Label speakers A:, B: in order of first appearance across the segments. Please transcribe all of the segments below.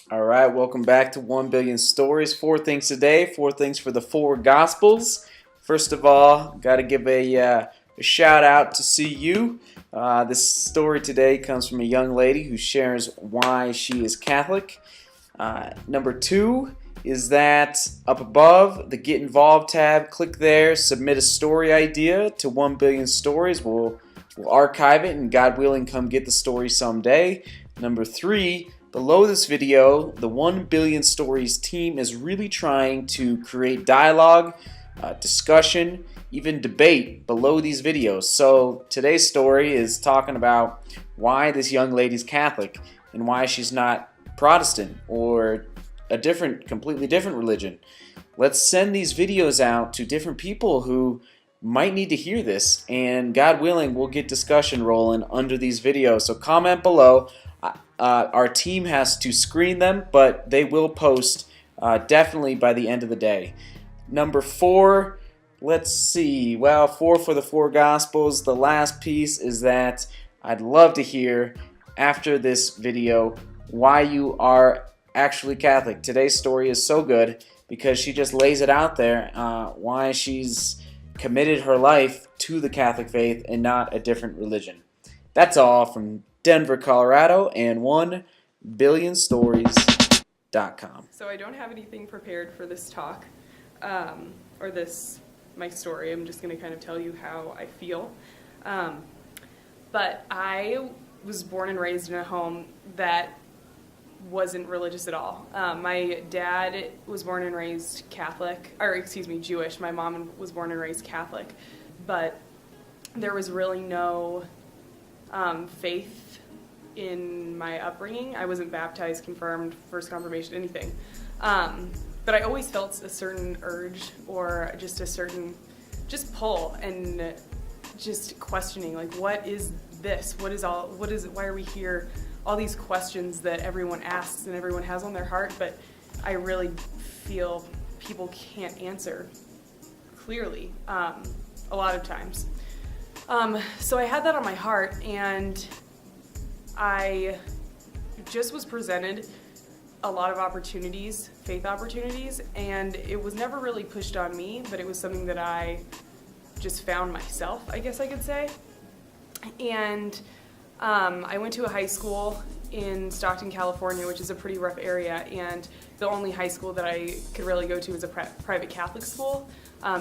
A: All right, welcome back to 1 Billion Stories. 4 things today, 4 things for the 4 Gospels. First of all, got to give a shout out to CU. This story today comes from a young lady who shares why she is Catholic. Number 2 is that up above, the Get Involved tab, click there, submit a story idea to 1 Billion Stories. We'll archive it and God willing come get the story someday. Number 3, below this video, the 1 Billion Stories team is really trying to create dialogue, discussion, even debate below these videos. So today's story is talking about why this young lady's Catholic and why she's not Protestant or a completely different religion. Let's send these videos out to different people who might need to hear this, and God willing, we'll get discussion rolling under these videos. So comment below. Our team has to screen them, but they will post definitely by the end of the day. Number 4, let's see. Well, 4 for the 4 Gospels. The last piece is that I'd love to hear after this video why you are actually Catholic. Today's story is so good because she just lays it out there, why she's committed her life to the Catholic faith and not a different religion. That's all from Denver, Colorado, and 1billionstories.com.
B: So I don't have anything prepared for this talk, or my story. I'm just going to kind of tell you how I feel. But I was born and raised in a home that wasn't religious at all. My dad was born and raised Jewish. My mom was born and raised Catholic, but there was really no faith in my upbringing. I wasn't baptized, confirmed, first confirmation, anything. But I always felt a certain urge or just a certain pull and just questioning, like, what is this? What is it? Why are we here? All these questions that everyone asks and everyone has on their heart, but I really feel people can't answer clearly a lot of times. So I had that on my heart, and I just was presented a lot of opportunities, faith opportunities, and it was never really pushed on me, but it was something that I just found myself, I guess I could say. And I went to a high school in Stockton, California, which is a pretty rough area, and the only high school that I could really go to was a private Catholic school,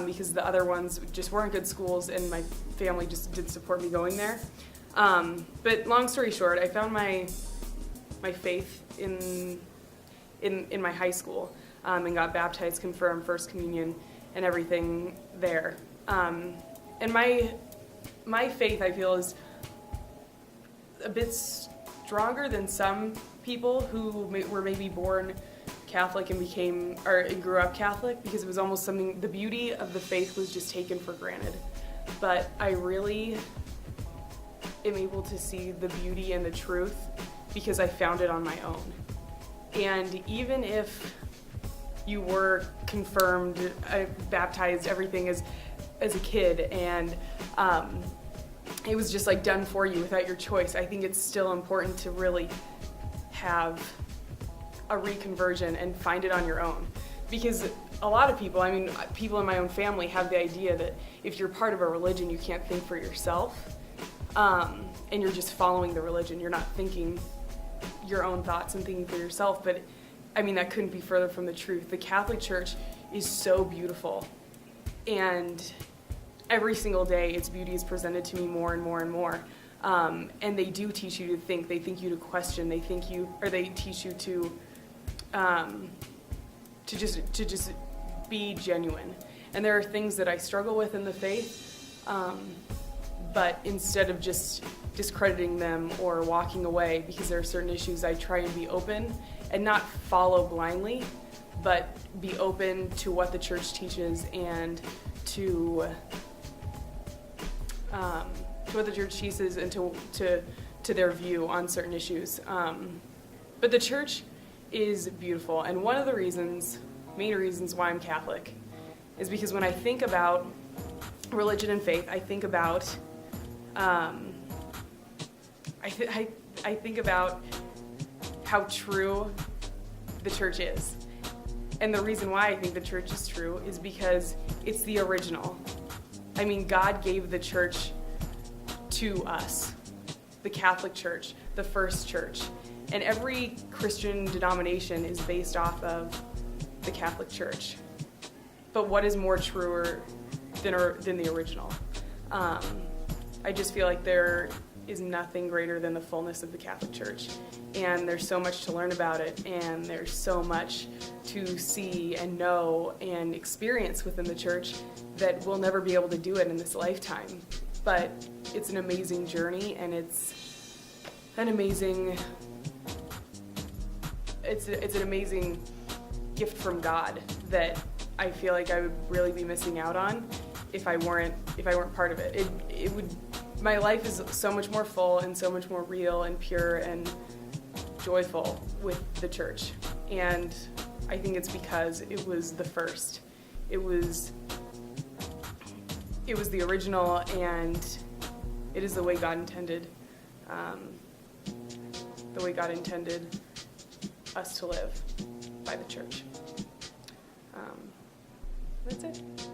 B: because the other ones just weren't good schools, and my family just didn't support me going there. But long story short, I found my faith in my high school, and got baptized, confirmed, first communion, and everything there. And my faith, I feel, is a bit stronger than some people who were maybe born Catholic and grew up Catholic, because it was almost something, the beauty of the faith was just taken for granted. But I really am able to see the beauty and the truth because I found it on my own. And even if you were confirmed, baptized, everything as a kid, and it was just like done for you without your choice, I think it's still important to really have a reconversion and find it on your own. Because a lot of people, people in my own family have the idea that if you're part of a religion, you can't think for yourself, and you're just following the religion. You're not thinking your own thoughts and thinking for yourself, but that couldn't be further from the truth. The Catholic Church is so beautiful, and every single day its beauty is presented to me more and more and more. And they do teach you to think, they think you to question, they teach you to just be genuine. And there are things that I struggle with in the faith, but instead of just discrediting them or walking away because there are certain issues, I try and be open and not follow blindly, but be open to what the church teaches and to what the church teaches and to their view on certain issues. But the church is beautiful, and one of the main reasons why I'm Catholic is because when I think about religion and faith, I think about I think about how true the church is. And the reason why I think the church is true is because it's the original. I mean, God gave the church to us, the Catholic Church, the first church. And every Christian denomination is based off of the Catholic Church. But what is more truer than the original? I just feel like there is nothing greater than the fullness of the Catholic Church. And there's so much to learn about it, and there's so much to see and know and experience within the church that we'll never be able to do it in this lifetime. But it's an amazing journey, and it's an amazing gift from God that I feel like I would really be missing out on if I weren't part of it. My life is so much more full and so much more real and pure and joyful with the church. And I think it's because it was the first. It was the original, and it is the way God intended. The way God intended us to live by the church. That's it.